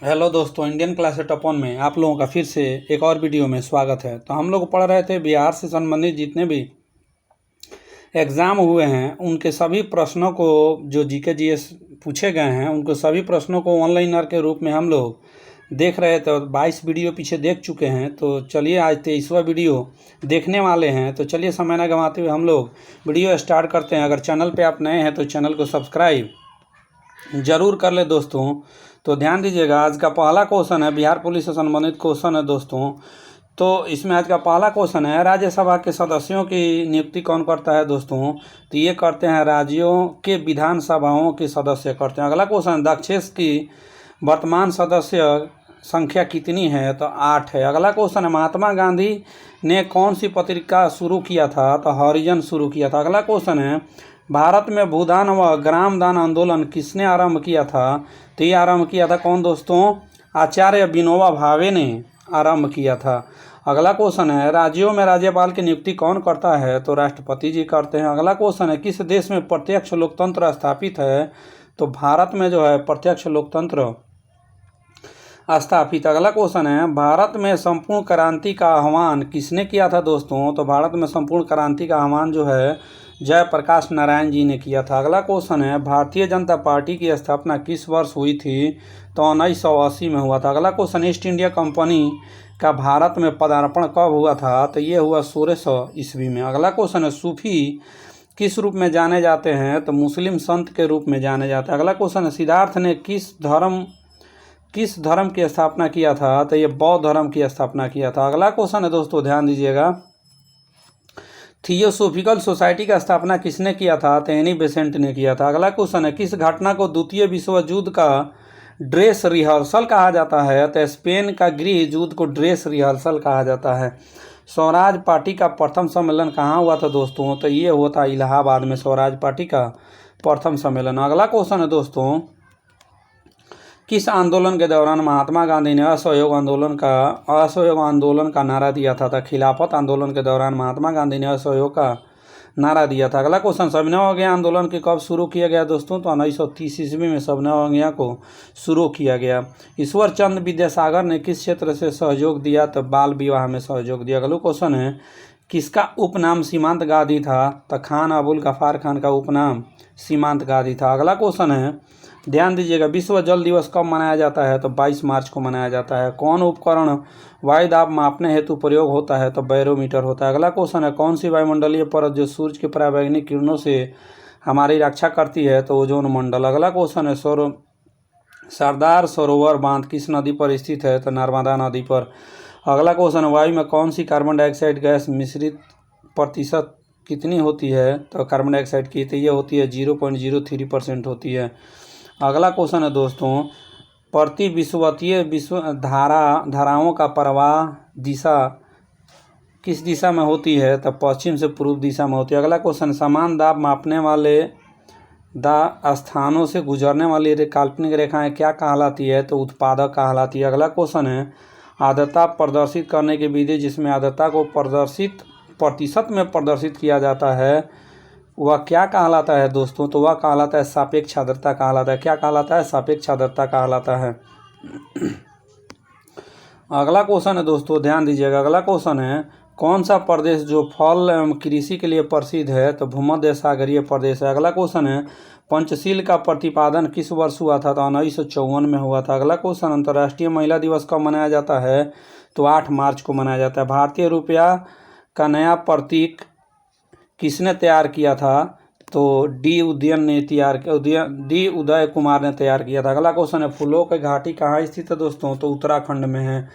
Hello दोस्तों, Indian class eight अपन में आप लोगों का फिर से एक और वीडियो में स्वागत है। तो हम लोग पढ़ रहे थे बिहार से संबंधित जितने भी एग्ज़ाम हुए हैं उनके सभी प्रश्नों को, जो जीके जीएस पूछे गए हैं उनको सभी प्रश्नों को ऑनलाइनर के रूप में हम लोग देख रहे थे। 22 वीडियो पीछे देख चुके हैं। तो चलिए आज 23वां वीडियो देखने वाले हैं। तो चलिए समय न गंवाते हुए हम लोग वीडियो स्टार्ट करते हैं। अगर चैनल पे आप नए हैं तो चैनल को सब्सक्राइब ज़रूर कर ले दोस्तों। तो ध्यान दीजिएगा, आज का पहला क्वेश्चन है, बिहार पुलिस से संबंधित क्वेश्चन है दोस्तों। तो इसमें आज का पहला क्वेश्चन है, राज्यसभा के सदस्यों की नियुक्ति कौन करता है दोस्तों? तो ये करते हैं राज्यों के विधानसभाओं के सदस्य करते हैं। अगला क्वेश्चन, दक्षेस की वर्तमान सदस्य संख्या कितनी है? तो 8 है। अगला क्वेश्चन है, महात्मा गांधी ने कौन सी पत्रिका शुरू किया था? तो हरिजन शुरू किया था। अगला क्वेश्चन है, भारत में भूदान व ग्राम दान आंदोलन किसने आरंभ किया था? तो ये आरंभ किया था कौन दोस्तों? आचार्य विनोबा भावे ने आरंभ किया था। अगला क्वेश्चन है, राज्यों में राज्यपाल की नियुक्ति कौन करता है? तो राष्ट्रपति जी करते हैं। अगला क्वेश्चन है, किस देश में प्रत्यक्ष लोकतंत्र स्थापित है? तो भारत में जो है प्रत्यक्ष लोकतंत्र स्थापित। अगला क्वेश्चन है, भारत में संपूर्ण क्रांति का आह्वान किसने किया था दोस्तों? तो भारत में संपूर्ण क्रांति का आह्वान जो है जयप्रकाश नारायण जी ने किया था। अगला क्वेश्चन है, भारतीय जनता पार्टी की स्थापना किस वर्ष हुई थी? तो 1980 में हुआ था। अगला क्वेश्चन, ईस्ट इंडिया कंपनी का भारत में पदार्पण कब हुआ था? तो ये हुआ 1600 ईस्वी में। अगला क्वेश्चन है, सूफी किस रूप में जाने जाते हैं? तो मुस्लिम संत के रूप में जाने जाते हैं। अगला क्वेश्चन है, सिद्धार्थ ने किस धर्म की स्थापना किया था? तो ये बौद्ध धर्म की स्थापना किया था। अगला क्वेश्चन है दोस्तों, ध्यान दीजिएगा, थियोसोफिकल सोसाइटी का स्थापना किसने किया था? तो एनी बेसेंट ने किया था। अगला क्वेश्चन है, किस घटना को द्वितीय विश्व युद्ध का ड्रेस रिहर्सल कहा जाता है? तो स्पेन का गृह युद्ध को ड्रेस रिहर्सल कहा जाता है। स्वराज पार्टी का प्रथम सम्मेलन कहाँ हुआ था दोस्तों? तो ये हुआ था इलाहाबाद में, स्वराज पार्टी का प्रथम सम्मेलन। अगला क्वेश्चन है दोस्तों, किस आंदोलन के दौरान महात्मा गांधी ने असहयोग आंदोलन का नारा दिया था? खिलाफत आंदोलन के दौरान महात्मा गांधी ने असहयोग का नारा दिया था। अगला क्वेश्चन, सविनय अवज्ञा आंदोलन के कब शुरू किया गया दोस्तों? तो 1930 ईस्वी में सविनय अवज्ञा को शुरू किया गया। ईश्वर चंद्र विद्यासागर ने किस क्षेत्र से सहयोग दिया? तो बाल विवाह में सहयोग दिया। अगला क्वेश्चन है, किसका उपनाम सीमांत गांधी था? तो खान अबुल गफार खान का उपनाम सीमांत गांधी था। अगला क्वेश्चन है, ध्यान दीजिएगा, विश्व जल दिवस कब मनाया जाता है? तो 22 मार्च को मनाया जाता है। कौन उपकरण वायु दाब मापने हेतु प्रयोग होता है? तो बैरोमीटर होता है। अगला क्वेश्चन है, कौन सी वायुमंडलीय परत जो सूर्य की पराबैंगनी किरणों से हमारी रक्षा करती है? तो ओजोन मंडल। अगला क्वेश्चन है, सरदार सरोवर बांध किस नदी पर स्थित है? तो नर्मदा नदी पर। अगला क्वेश्चन है, वायु में कौन सी कार्बन डाइऑक्साइड गैस मिश्रित प्रतिशत कितनी होती है? तो कार्बन डाइऑक्साइड की तो ये होती है 0.03% होती है। अगला क्वेश्चन है दोस्तों, प्रति विषुवतीय धाराओं का प्रवाह दिशा किस दिशा में होती है? तो पश्चिम से पूर्व दिशा में होती है। अगला क्वेश्चन, समान दाब मापने वाले स्थानों से गुजरने वाली काल्पनिक रेखाएं क्या कहलाती है? तो उत्पादक कहलाती है। अगला क्वेश्चन है, आर्द्रता प्रदर्शित करने की विधि जिसमें आर्द्रता को प्रतिशत में प्रदर्शित किया जाता है वह क्या कहलाता है दोस्तों? तो वह कहलाता है सापेक्ष आर्द्रता कहलाता है। क्या कहलाता है? सापेक्ष आर्द्रता कहलाता है। अगला क्वेश्चन है दोस्तों, ध्यान दीजिएगा, अगला क्वेश्चन है, कौन सा प्रदेश जो फल एवं कृषि के लिए प्रसिद्ध है? तो भूमध्य सागरीय प्रदेश है। अगला क्वेश्चन है, पंचशील का प्रतिपादन किस वर्ष हुआ था? तो 1954 में हुआ था। अगला क्वेश्चन, अंतर्राष्ट्रीय महिला दिवस कब मनाया जाता है? तो 8 मार्च को मनाया जाता है। भारतीय रुपया का नया प्रतीक किसने तैयार किया था? तो डी उदय कुमार ने तैयार किया था। अगला क्वेश्चन है, फूलों की घाटी कहाँ स्थित है दोस्तों? तो उत्तराखंड में है।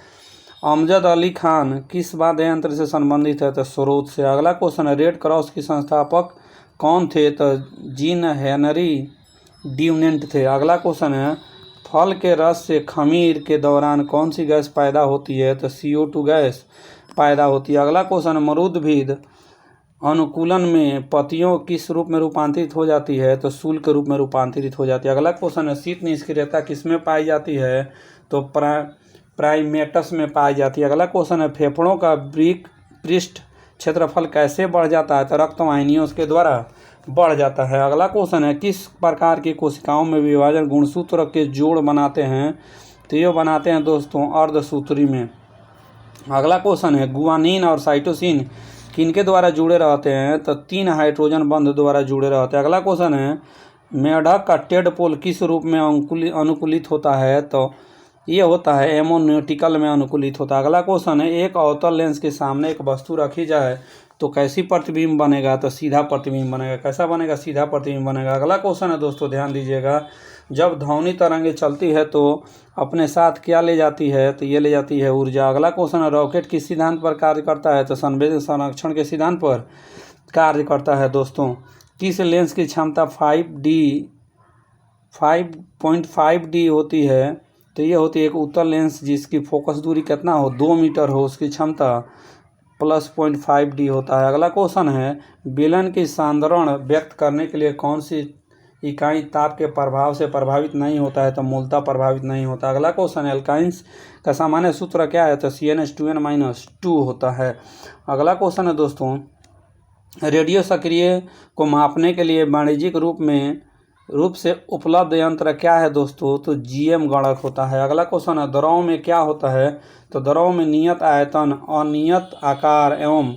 अमजद अली खान किस वाद्य यंत्र से संबंधित है? तो स्रोत से। अगला क्वेश्चन है, रेड क्रॉस के संस्थापक कौन थे? तो जीन हेनरी ड्यूनेंट थे। अगला क्वेश्चन है, फल के रस से खमीर के दौरान कौन सी गैस पैदा होती है? तो CO2 गैस पैदा होती है। अगला क्वेश्चन है, मरुद्भिद अनुकूलन में पत्तियों किस रूप में रूपांतरित हो जाती है? तो शूल के रूप में रूपांतरित हो जाती है। अगला क्वेश्चन है, शीत निष्क्रियता किसमें पाई जाती है? तो प्राइमेटस में पाई जाती है। अगला क्वेश्चन है, फेफड़ों का पृष्ठ क्षेत्रफल कैसे बढ़ जाता है? तो रक्त वाहिनियों के द्वारा बढ़ जाता है। अगला क्वेश्चन है, किस प्रकार की कोशिकाओं में विभाजन गुणसूत्र के जोड़ बनाते हैं? तो ये बनाते हैं दोस्तों अर्धसूत्री में। अगला क्वेश्चन है गुआनिन और साइटोसिन किनके द्वारा जुड़े रहते हैं, तो 3 हाइड्रोजन बंध द्वारा जुड़े रहते हैं। अगला क्वेश्चन है मेढक का टेडपोल किस रूप में अनुकूलित होता है, तो ये होता है एमोन्यूटिकल में अनुकूलित होता है। अगला क्वेश्चन है एक अवतल लेंस के सामने एक वस्तु रखी जाए तो कैसी प्रतिबिंब बनेगा, तो सीधा प्रतिबिंब बनेगा। कैसा बनेगा, सीधा प्रतिबिंब बनेगा। अगला क्वेश्चन है दोस्तों ध्यान दीजिएगा, जब ध्वनि तरंगे चलती है तो अपने साथ क्या ले जाती है, तो ये ले जाती है ऊर्जा। अगला क्वेश्चन है रॉकेट किस सिद्धांत पर कार्य करता है, तो संवेदन संरक्षण के सिद्धांत पर कार्य करता है दोस्तों। किस लेंस की क्षमता 5.5D होती है, तो ये होती है एक उत्तल लेंस जिसकी फोकस दूरी कितना हो 2 मीटर हो, उसकी क्षमता +0.5D होता है। अगला क्वेश्चन है बेलन की सांद्रण व्यक्त करने के लिए कौन सी इकाई ताप के प्रभाव से प्रभावित नहीं होता है, तो मूलतः प्रभावित नहीं होता। अगला क्वेश्चन है एल्काइंस का सामान्य सूत्र क्या है, तो CnH2n-2 होता है। अगला क्वेश्चन है दोस्तों रेडियो सक्रिय को मापने के लिए वाणिज्यिक रूप से उपलब्ध यंत्र क्या है दोस्तों, तो GM गणक होता है। अगला क्वेश्चन है द्रव में क्या होता है, तो द्रव में नियत आयतन, अनियत आकार एवं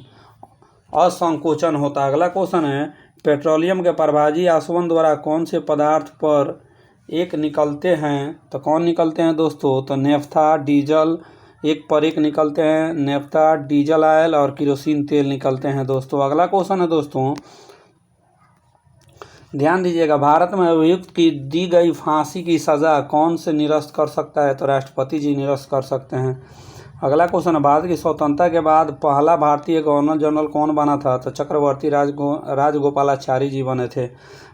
असंकोचन होता है। अगला क्वेश्चन है पेट्रोलियम के प्रभाजी आसवन द्वारा कौन से पदार्थ पर एक निकलते हैं, तो कौन निकलते हैं दोस्तों, तो नेफ्था डीजल एक पर एक निकलते हैं, नेफ्था डीजल ऑयल और केरोसिन तेल निकलते हैं दोस्तों। अगला क्वेश्चन है दोस्तों ध्यान दीजिएगा भारत में अभियुक्त की दी गई फांसी की सज़ा कौन से निरस्त कर सकता है, तो राष्ट्रपति जी निरस्त कर सकते हैं। अगला क्वेश्चन है भारत की स्वतंत्रता के बाद पहला भारतीय गवर्नर जनरल कौन बना था, तो चक्रवर्ती राजगोपालाचारी जी बने थे।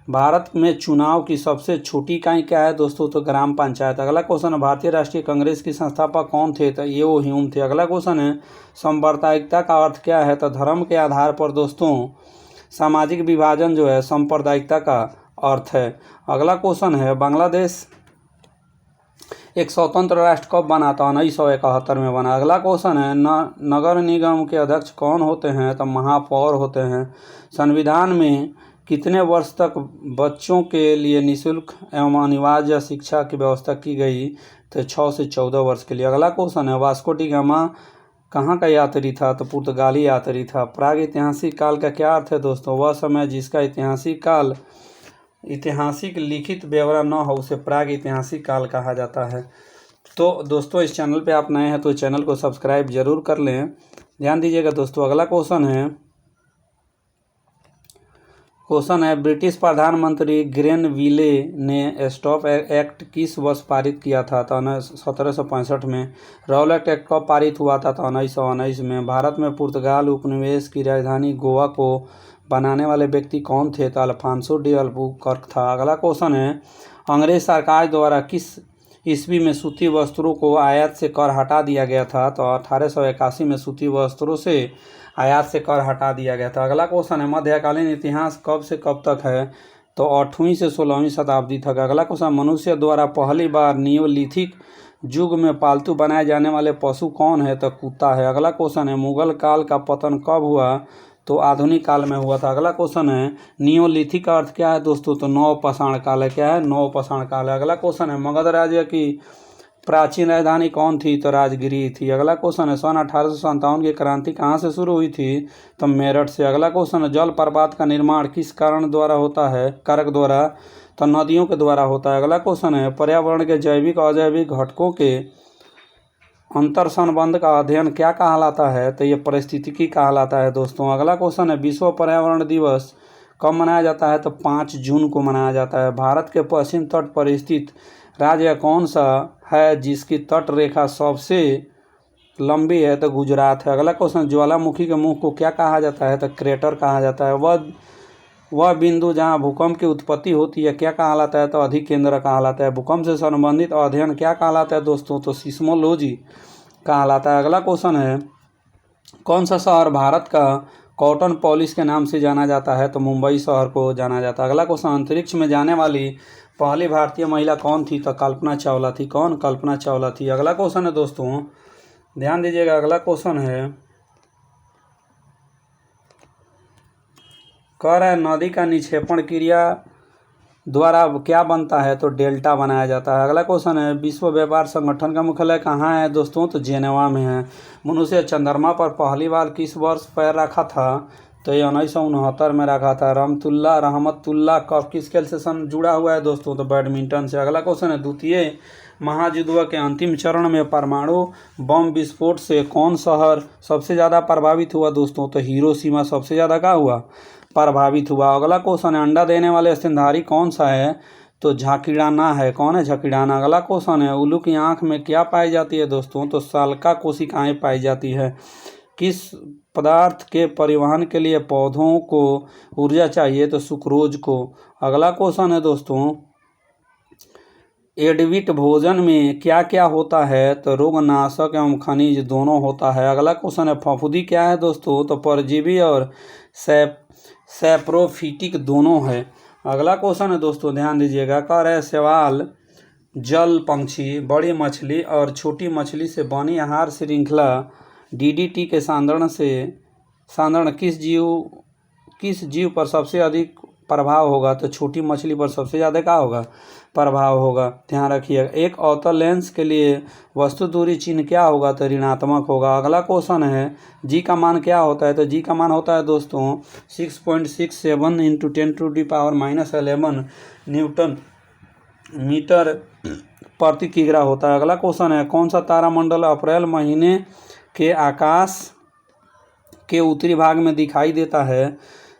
भारत में चुनाव की सबसे छोटी इकाई क्या है दोस्तों, तो ग्राम पंचायत। अगला क्वेश्चन है भारतीय राष्ट्रीय कांग्रेस की संस्थापक कौन थे, तो ये वो ह्यूम थे। अगला क्वेश्चन है सांप्रदायिकता का अर्थ क्या है, तो धर्म के आधार पर दोस्तों सामाजिक विभाजन जो है सांप्रदायिकता का अर्थ है। अगला क्वेश्चन है बांग्लादेश एक स्वतंत्र राष्ट्र कब बना, था 1971 में बना। अगला क्वेश्चन है नगर निगम के अध्यक्ष कौन होते हैं, तो महापौर होते हैं। संविधान में कितने वर्ष तक बच्चों के लिए निःशुल्क एवं अनिवार्य शिक्षा की व्यवस्था की गई, तो 6 से 14 वर्ष के लिए। अगला क्वेश्चन है वास्को डी गामा कहाँ का यात्री था, तो पुर्तगाली यात्री था। प्राग ऐतिहासिक काल का क्या अर्थ है दोस्तों, वह समय जिसका ऐतिहासिक लिखित ब्यौरा न हो उसे प्राग ऐतिहासिक काल कहा जाता है। तो दोस्तों इस चैनल पे आप नए हैं तो चैनल को सब्सक्राइब जरूर कर लें। ध्यान दीजिएगा दोस्तों अगला क्वेश्चन है ब्रिटिश प्रधानमंत्री ग्रेनविले ने स्टॉप एक्ट किस वर्ष पारित किया था, तो 1765 में। रॉलेट एक्ट कब पारित हुआ था, तो 1919 में। भारत में पुर्तगाल उपनिवेश की राजधानी गोवा को बनाने वाले व्यक्ति कौन थे, तो अल्फांसो डी अल्बुकर्क था। अगला क्वेश्चन है अंग्रेज सरकार द्वारा किस ईस्वी में सूती वस्त्रों को आयात से कर हटा दिया गया था, तो 1881 में सूती वस्त्रों से आयात से कर हटा दिया गया था। अगला क्वेश्चन है मध्यकालीन इतिहास कब से कब तक है, तो 8वीं से 16वीं शताब्दी तक। अगला क्वेश्चन मनुष्य द्वारा पहली बार नियोलिथिक युग में पालतू बनाए जाने वाले पशु कौन है, तो कुत्ता है। अगला क्वेश्चन है मुगल काल का पतन कब हुआ, तो आधुनिक काल में हुआ था। अगला क्वेश्चन है नियोलिथिक का अर्थ क्या है दोस्तों, तो नवपाषाण काल है। क्या है, नवपाषाण काल है। अगला क्वेश्चन है मगध राज्य की प्राचीन राजधानी कौन थी, तो राजगिरी थी। अगला क्वेश्चन है सन 1857 की क्रांति कहाँ से शुरू हुई थी, तो मेरठ से। अगला क्वेश्चन है जल प्रपात का निर्माण किस कारण द्वारा होता है, कारक द्वारा, तो नदियों के द्वारा होता है। अगला क्वेश्चन है पर्यावरण के जैविक और अजैविक घटकों के अंतर संबंध का अध्ययन क्या कहलाता है, तो ये पारिस्थितिकी कहलाता है दोस्तों। अगला क्वेश्चन है विश्व पर्यावरण दिवस कब मनाया जाता है, तो 5 जून को मनाया जाता है। भारत के पश्चिम तट पर स्थित राज्य कौन सा है जिसकी तट रेखा सबसे लंबी है, तो गुजरात है। अगला क्वेश्चन ज्वालामुखी के मुख को क्या कहा जाता है, तो क्रेटर कहा जाता है। वह बिंदु जहां भूकंप की उत्पत्ति होती है क्या कहलाता है, तो अधिकेंद्र कहलाता है। भूकंप से संबंधित अध्ययन क्या कहलाता है दोस्तों, तो सिस्मोलॉजी कहलाता है। अगला क्वेश्चन है कौन सा शहर भारत का कॉटन पॉलिश के नाम से जाना जाता है, तो मुंबई शहर को जाना जाता है। अगला क्वेश्चन अंतरिक्ष में जाने वाली पहली भारतीय महिला कौन थी, तो कल्पना चावला थी। कौन, कल्पना चावला थी। अगला क्वेश्चन है दोस्तों ध्यान दीजिएगा अगला क्वेश्चन है कह रहा है नदी का निक्षेपण क्रिया द्वारा क्या बनता है, तो डेल्टा बनाया जाता है। अगला क्वेश्चन है, विश्व व्यापार संगठन का मुख्यालय कहाँ है दोस्तों, तो जेनेवा में है। मनुष्य चंद्रमा पर पहली बार किस वर्ष पैर रखा था, तो ये 1969 में रखा था। रहमतुल्लाह कप किस खेल से जुड़ा हुआ है दोस्तों, तो बैडमिंटन से। अगला क्वेश्चन है, द्वितीय महायुद्ध के अंतिम चरण में परमाणु बम विस्फोट से कौन शहर सबसे ज़्यादा प्रभावित हुआ दोस्तों, तो हिरोशिमा सबसे ज़्यादा क्या हुआ, प्रभावित हुआ। अगला क्वेश्चन है, अंडा देने वाले स्तनधारी कौन सा है, तो झाकीड़ाना है। कौन है, झाकीड़ाना। अगला क्वेश्चन है, उल्लू की आंख में क्या पाई जाती है दोस्तों, तो साल्का कोशिकाएं पाई जाती है। किस पदार्थ के परिवहन के लिए पौधों को ऊर्जा चाहिए, तो सुक्रोज को। अगला क्वेश्चन है दोस्तों, एडविट भोजन में क्या क्या होता है, तो रोगनाशक एवं खनिज दोनों होता है। अगला क्वेश्चन है, फफूंदी क्या है दोस्तों, तो परजीवी और सैप्रोफिटिक दोनों है। अगला क्वेश्चन है दोस्तों, ध्यान दीजिएगा, कह रहे सवाल, जल पक्षी, बड़ी मछली और छोटी मछली से बनी आहार श्रृंखला डीडीटी के सांद्रण किस जीव पर सबसे अधिक प्रभाव होगा, तो छोटी मछली पर सबसे ज़्यादा क्या होगा, प्रभाव होगा। ध्यान रखिएगा। एक अवतल लेंस के लिए वस्तु दूरी चिन्ह क्या होगा, तो ऋणात्मक होगा। अगला क्वेश्चन है, जी का मान क्या होता है, तो जी का मान होता है दोस्तों 6.67 × 10⁻11 न्यूटन मीटर प्रति किग्रा होता है। अगला क्वेश्चन है, कौन सा तारामंडल अप्रैल महीने के आकाश के उत्तरी भाग में दिखाई देता है,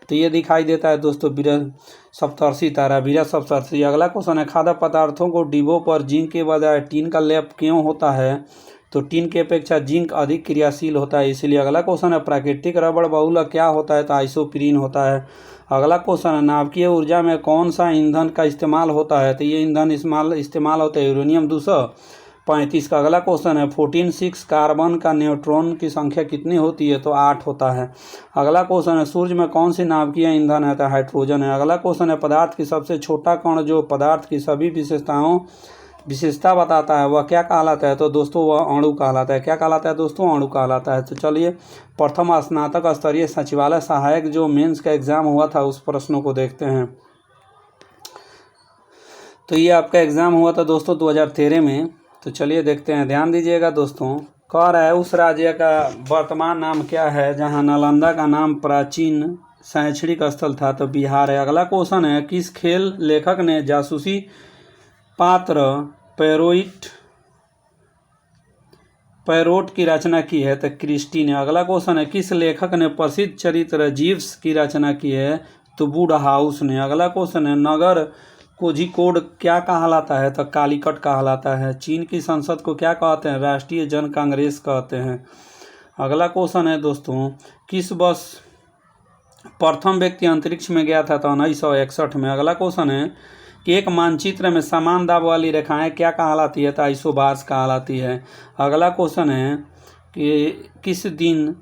तो ये दिखाई देता है दोस्तों बृहस्पति तारा, बृहस्पति। अगला क्वेश्चन है, खाद्य पदार्थों को डिब्बों पर जिंक के बजाय टीन का लेप क्यों होता है, तो टीन की अपेक्षा जिंक अधिक क्रियाशील होता है इसलिए। अगला क्वेश्चन है, प्राकृतिक रबड़ बहुलक क्या होता है, तो आइसोप्रीन होता है। अगला क्वेश्चन है, नाभिकीय ऊर्जा में कौन सा ईंधन का इस्तेमाल होता है, तो ये ईंधन इस्तेमाल होता है यूरेनियम 235 का। अगला क्वेश्चन है, 14(6) कार्बन का न्यूट्रॉन की संख्या कितनी होती है, तो 8 होता है। अगला क्वेश्चन है, सूर्य में कौन सी नाभिकीय ईंधन है, तो हाइड्रोजन है। अगला क्वेश्चन है, पदार्थ की सबसे छोटा कण जो पदार्थ की सभी विशेषता बताता है वह क्या कहलाता है, तो दोस्तों वह अणु कहलाता है। क्या कहलाता है दोस्तों, अणु कहलाता है। तो चलिए प्रथम स्नातक स्तरीय सचिवालय सहायक जो मेंस का एग्जाम हुआ था उस प्रश्नों को देखते हैं। तो ये आपका एग्जाम हुआ था दोस्तों 2013 में। तो चलिए देखते हैं, ध्यान दीजिएगा दोस्तों। कह रहा है, उस राज्य का वर्तमान नाम क्या है जहां नालंदा का नाम प्राचीन शैक्षणिक स्थल था, तो बिहार है। अगला क्वेश्चन है, किस खेल लेखक ने जासूसी पात्र पैरोट की रचना की है, तो क्रिस्टी ने। अगला क्वेश्चन है, किस लेखक ने प्रसिद्ध चरित्र जीव्स की रचना की है, तो वुडहाउस ने। अगला क्वेश्चन है, नगर कोझिकोड क्या कहलाता है, तो कालीकट कहलाता है। चीन की संसद को क्या कहते हैं, राष्ट्रीय जन कांग्रेस कहते हैं। अगला क्वेश्चन है दोस्तों, किस वर्ष प्रथम व्यक्ति अंतरिक्ष में गया था, तो 1961 में। अगला क्वेश्चन है कि एक मानचित्र में समान दाब वाली रेखाएं क्या कहलाती है, तो आइसोबार्स कहलाती है। अगला क्वेश्चन है कि किस दिन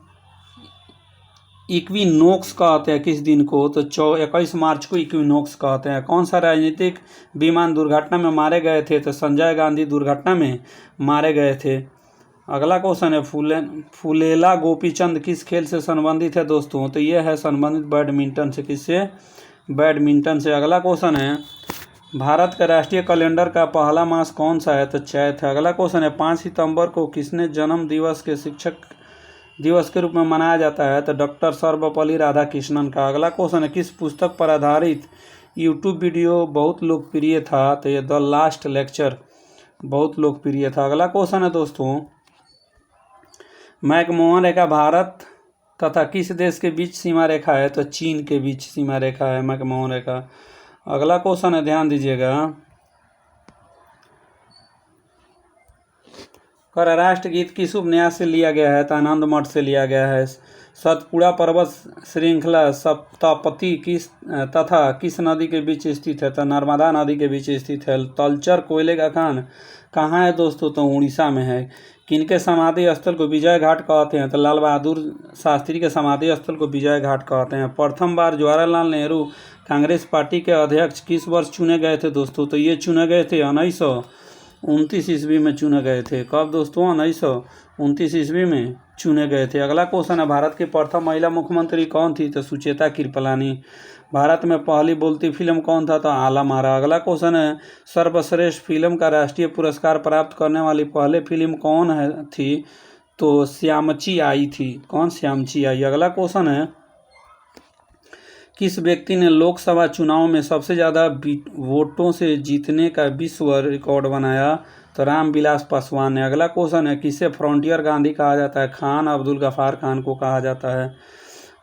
इक्विनोक्स कहते हैं, किस दिन को, तो 21 मार्च को इक्विनोक्स कहते हैं। कौन सा राजनीतिक विमान दुर्घटना में मारे गए थे, तो संजय गांधी दुर्घटना में मारे गए थे। अगला क्वेश्चन है, फुलेला गोपीचंद किस खेल से संबंधित है दोस्तों, तो ये है संबंधित बैडमिंटन से। किससे, बैडमिंटन से। अगला क्वेश्चन है, भारत का राष्ट्रीय कैलेंडर का पहला मास कौन सा है, तो चैत है। अगला क्वेश्चन है, 5 सितंबर को किसने जन्म दिवस के शिक्षक दिवस के रूप में मनाया जाता है, तो डॉक्टर सर्वपल्ली राधाकृष्णन का। अगला क्वेश्चन है, किस पुस्तक पर आधारित यूट्यूब वीडियो बहुत लोकप्रिय था, तो ये द लास्ट लेक्चर बहुत लोकप्रिय था। अगला क्वेश्चन है दोस्तों, मैकमोहन रेखा भारत तथा किस देश के बीच सीमा रेखा है, तो चीन के बीच सीमा रेखा है मैकमोहन रेखा। अगला क्वेश्चन है, ध्यान दीजिएगा, कर राष्ट्रगीत किस उपन्यास से लिया गया है, तो आनंद मठ से लिया गया है। सतपुड़ा पर्वत श्रृंखला सप्तपति किस नदी के बीच स्थित है, तो नर्मदा नदी के बीच स्थित है। तलचर कोयले का खान कहाँ है दोस्तों, तो उड़ीसा में है। किनके समाधि स्थल को विजय घाट कहते हैं, तो लाल बहादुर शास्त्री के समाधि स्थल को विजय घाट कहते हैं। प्रथम बार जवाहरलाल नेहरू कांग्रेस पार्टी के अध्यक्ष किस वर्ष चुने गए थे दोस्तों, तो ये चुने गए थे 1929 ईस्वी में चुने गए थे। कब दोस्तों, 1929 ईस्वी में चुने गए थे। अगला क्वेश्चन है, भारत की प्रथम महिला मुख्यमंत्री कौन थी, तो सुचेता कृपलानी। भारत में पहली बोलती फिल्म कौन था? तो आलम आरा। अगला क्वेश्चन है, सर्वश्रेष्ठ फिल्म का राष्ट्रीय पुरस्कार प्राप्त करने वाली पहले फिल्म कौन है थी? तो श्यामची आई थी। कौन? श्यामची आई। अगला क्वेश्चन है, किस व्यक्ति ने लोकसभा चुनाव में सबसे ज़्यादा वोटों से जीतने का विश्व रिकॉर्ड बनाया? तो रामविलास पासवान ने। अगला क्वेश्चन है, किसे फ्रंटियर गांधी कहा जाता है? खान अब्दुल गफ्फार खान को कहा जाता है।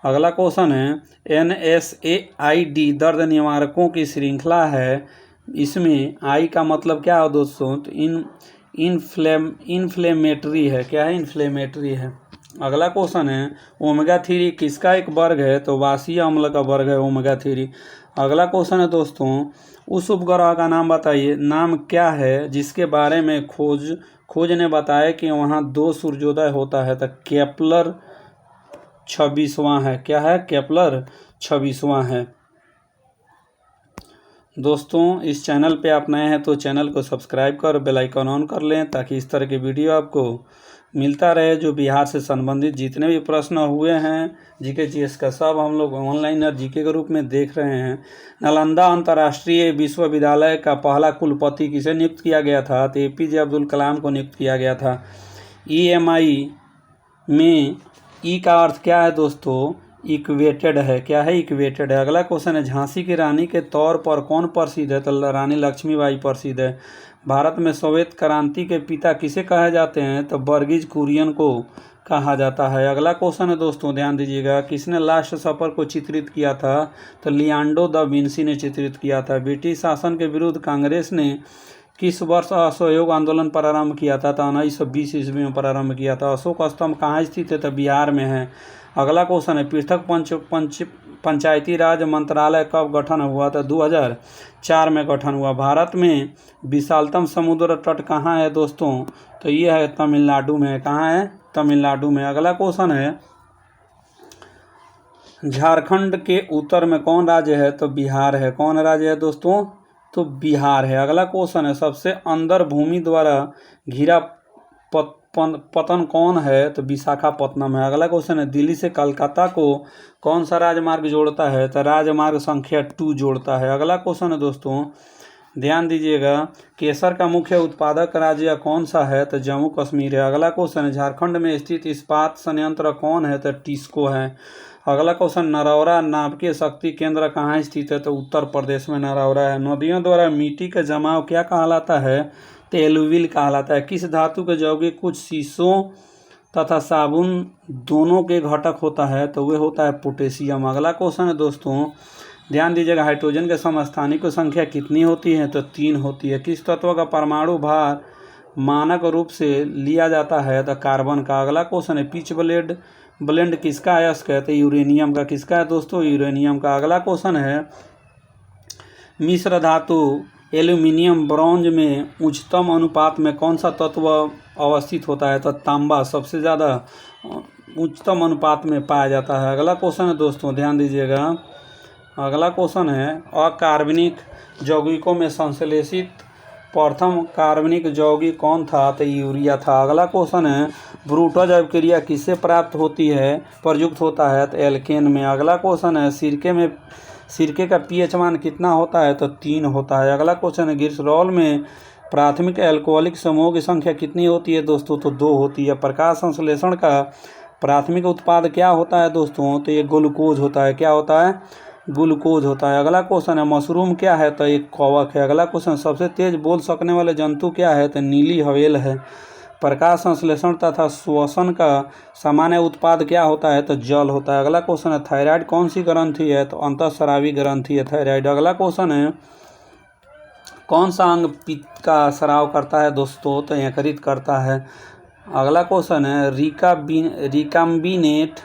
अगला क्वेश्चन है, NSAID दर्द निवारकों की श्रृंखला है, इसमें आई का मतलब क्या है दोस्तों? तो इन्फ्लेमेटरी है। क्या है? इन्फ्लेमेटरी है। अगला क्वेश्चन है, ओमेगा 3 किसका एक वर्ग है? तो वाषीय अम्ल का वर्ग है ओमेगा 3। अगला क्वेश्चन है दोस्तों, उस उपग्रह का नाम बताइए। नाम क्या है जिसके बारे में खोज ने बताया कि वहाँ 2 सूर्योदय होता है? तो केपलर 26वां है। क्या है? केपलर 26वां है। दोस्तों, इस चैनल पे आप नए हैं तो चैनल को सब्सक्राइब कर बेल आइकन ऑन कर लें ताकि इस तरह के वीडियो आपको मिलता रहे। जो बिहार से संबंधित जितने भी प्रश्न हुए हैं जीके जीएस का, सब हम लोग ऑनलाइन और जीके के रूप में देख रहे हैं। नालंदा अंतर्राष्ट्रीय विश्वविद्यालय का पहला कुलपति किसे नियुक्त किया गया था? तो APJ अब्दुल कलाम को नियुक्त किया गया था। EMI में ई का अर्थ क्या है दोस्तों? इक्वेटेड है। क्या है? इक्वेटेड है। अगला क्वेश्चन है, झांसी की रानी के तौर पर कौन प्रसिद्ध है? तो रानी लक्ष्मीबाई प्रसिद्ध है। भारत में श्वेत क्रांति के पिता किसे कहे जाते हैं? तो वर्गीज कुरियन को कहा जाता है। अगला क्वेश्चन है दोस्तों, ध्यान दीजिएगा, किसने लास्ट सफर को चित्रित किया था? तो लियांडो द विंसी ने चित्रित किया था। ब्रिटिश शासन के विरुद्ध कांग्रेस ने किस वर्ष असहयोग आंदोलन प्रारंभ किया था? तो 1920 ईस्वी में प्रारंभ किया था। अशोक स्तंभ कहाँ स्थित है? तो बिहार में है। अगला क्वेश्चन है, पृथक पंचायती राज मंत्रालय कब गठन हुआ? था 2004 में गठन हुआ। भारत में विशालतम समुद्र तट कहाँ है दोस्तों? तो ये है तमिलनाडु में। कहाँ है? तमिलनाडु में। अगला क्वेश्चन है, झारखंड के उत्तर में कौन राज्य है? तो बिहार है। कौन राज्य है दोस्तों? तो बिहार है। अगला क्वेश्चन है, सबसे अंदर भूमि द्वारा घिरा पतन कौन है? तो विशाखापत्तनम है। अगला क्वेश्चन है, दिल्ली से कलकत्ता को कौन सा राजमार्ग जोड़ता है? तो राजमार्ग संख्या 2 जोड़ता है। अगला क्वेश्चन है दोस्तों, ध्यान दीजिएगा, केसर का मुख्य उत्पादक राज्य कौन सा है? तो जम्मू कश्मीर है। अगला क्वेश्चन है, झारखंड में स्थित इस्पात संयंत्र कौन है? तो टिस्को है। अगला क्वेश्चन, नरौरा नाभिकीय शक्ति केंद्र कहाँ स्थित है? तो उत्तर प्रदेश में नरौरा है। नदियों द्वारा मिट्टी का जमाव क्या कहलाता है? तो एलुविल कहलाता है। किस धातु के यौगिक कुछ शीशों तथा साबुन दोनों के घटक होता है? तो वे होता है पोटेशियम। अगला क्वेश्चन है दोस्तों, ध्यान दीजिएगा, हाइड्रोजन के समस्थानिकों की संख्या कितनी होती है? तो 3 होती है। किस तत्व का परमाणु भार मानक रूप से लिया जाता है? तो कार्बन का। अगला क्वेश्चन है, पिच ब्लेंड किसका अयस्क है? तो यूरेनियम का। किसका है दोस्तों? यूरेनियम का। अगला क्वेश्चन है, मिश्र धातु एल्यूमिनियम ब्रॉन्ज में उच्चतम अनुपात में कौन सा तत्व अवस्थित होता है? तो तांबा सबसे ज़्यादा उच्चतम अनुपात में पाया जाता है। अगला क्वेश्चन है दोस्तों, ध्यान दीजिएगा, अगला क्वेश्चन है, अकार्बनिक यौगिकों में संश्लेषित प्रथम कार्बनिक यौगिक कौन था? तो यूरिया था। अगला क्वेश्चन है, ब्रूटज अभिक्रिया किससे प्राप्त होती है? प्रयुक्त होता है तो एल्केन में। अगला क्वेश्चन है, सिरके का pH मान कितना होता है? तो 3 होता है। अगला क्वेश्चन है, ग्लिसरॉल में प्राथमिक एल्कोहलिक समूहों की संख्या कितनी होती है दोस्तों? तो 2 होती है। प्रकाश संश्लेषण का प्राथमिक उत्पाद क्या होता है दोस्तों? तो ये ग्लूकोज होता है। क्या होता है? ग्लूकोज होता है। अगला क्वेश्चन है, मशरूम क्या है? तो एक कवक है। अगला क्वेश्चन, सबसे तेज बोल सकने वाले जंतु क्या है? तो नीली हवेल है। प्रकाश संश्लेषण तथा श्वसन का सामान्य उत्पाद क्या होता है? तो जल होता है। अगला क्वेश्चन है, थायराइड कौन सी ग्रंथि है? तो अंतःस्रावी ग्रंथि है थायराइड। अगला क्वेश्चन है, कौन सा अंग पित्त का स्राव करता है दोस्तों? तो यकृत करता है। अगला क्वेश्चन है, रिकाम्बिनेट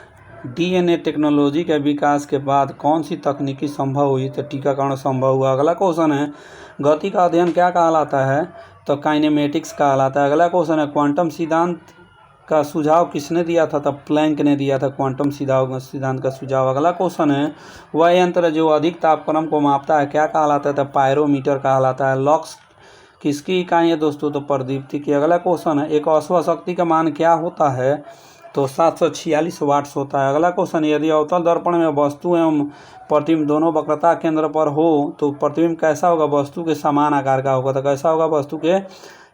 DNA टेक्नोलॉजी के विकास के बाद कौन सी तकनीकी संभव हुई? तो टीकाकरण संभव हुआ। अगला क्वेश्चन है, गति का अध्ययन क्या कहलाता है? तो काइनेमेटिक्स कहलाता है। अगला क्वेश्चन है, क्वांटम सिद्धांत का सुझाव किसने दिया था? तो प्लैंक ने दिया था क्वांटम सिद्धांत का सुझाव। अगला क्वेश्चन है, वह यंत्र जो अधिक तापक्रम को मापता है क्या कहलाता है? तो पायरोमीटर कहलाता है। लॉक्स किसकी इकाई है दोस्तों? तो प्रदीप्ति की। अगला क्वेश्चन है, एक अश्व शक्ति का मान क्या होता है? तो 746 वाट्स होता है। अगला क्वेश्चन, यदि अवतल दर्पण में वस्तु एवं प्रतिबिंब दोनों वक्रता केंद्र पर हो तो प्रतिबिंब कैसा होगा? वस्तु के समान आकार का होगा। तो कैसा होगा? वस्तु के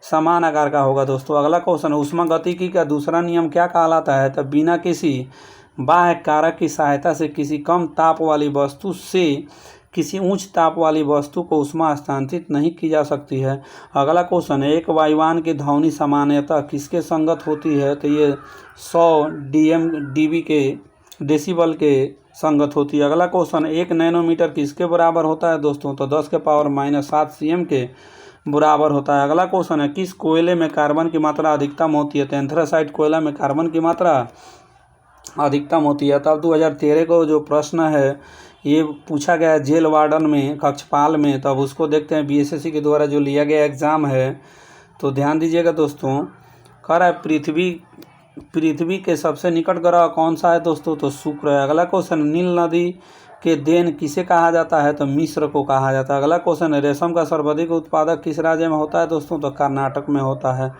समान आकार का होगा दोस्तों। अगला क्वेश्चन, ऊष्मागतिकी का दूसरा नियम क्या कहलाता है? तो बिना किसी बाह्य कारक की सहायता से किसी कम ताप वाली वस्तु से किसी उच्च ताप वाली वस्तु को ऊष्मा हस्तांतरित नहीं की जा सकती है। अगला क्वेश्चन, एक वायुयान की ध्वनि सामान्यतः किसके संगत होती है? तो ये 100 डीबी के डेसिबल के संगत होती है। अगला क्वेश्चन, 1 नैनोमीटर किसके बराबर होता है दोस्तों? तो 10⁻⁷ cm के बराबर होता है। अगला क्वेश्चन है, किस कोयले में कार्बन की मात्रा अधिकतम होती है? तो एंथ्रासाइट कोयला में कार्बन की मात्रा अधिकतम होती है। तब 2013 को जो प्रश्न है ये पूछा गया है जेल वार्डन में, कक्षपाल में, तब उसको देखते हैं बीएसएससी के द्वारा जो लिया गया एग्ज़ाम है। तो ध्यान दीजिएगा दोस्तों, कह रहा है पृथ्वी के सबसे निकट ग्रह कौन सा है दोस्तों? तो शुक्र है। अगला क्वेश्चन, नील नदी के देन किसे कहा जाता है? तो मिस्र को कहा जाता है। अगला क्वेश्चन है, रेशम का सर्वाधिक उत्पादक किस राज्य में होता है दोस्तों? तो कर्नाटक में होता है।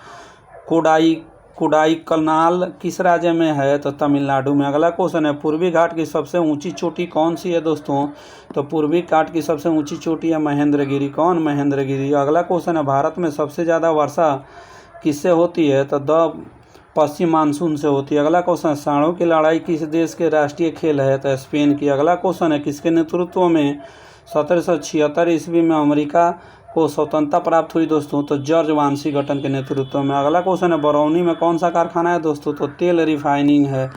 कोडाईकनाल किस राज्य में है? तो तमिलनाडु में। अगला क्वेश्चन है, पूर्वी घाट की सबसे ऊंची चोटी कौन सी है दोस्तों? तो पूर्वी घाट की सबसे ऊंची चोटी है महेंद्रगिरी। कौन? महेंद्रगिरी। अगला क्वेश्चन है, भारत में सबसे ज़्यादा वर्षा किससे होती है? तो पश्चिम मानसून से होती है। अगला क्वेश्चन, सांडों की लड़ाई किस देश के राष्ट्रीय खेल है? तो स्पेन की। अगला क्वेश्चन है, किसके नेतृत्व में 1776 ईस्वी में अमेरिका को स्वतंत्रता प्राप्त हुई दोस्तों? तो जॉर्ज वाशिंगटन के नेतृत्व में। अगला क्वेश्चन है, बरौनी में कौन सा कारखाना है दोस्तों? तो तेल रिफाइनिंग है।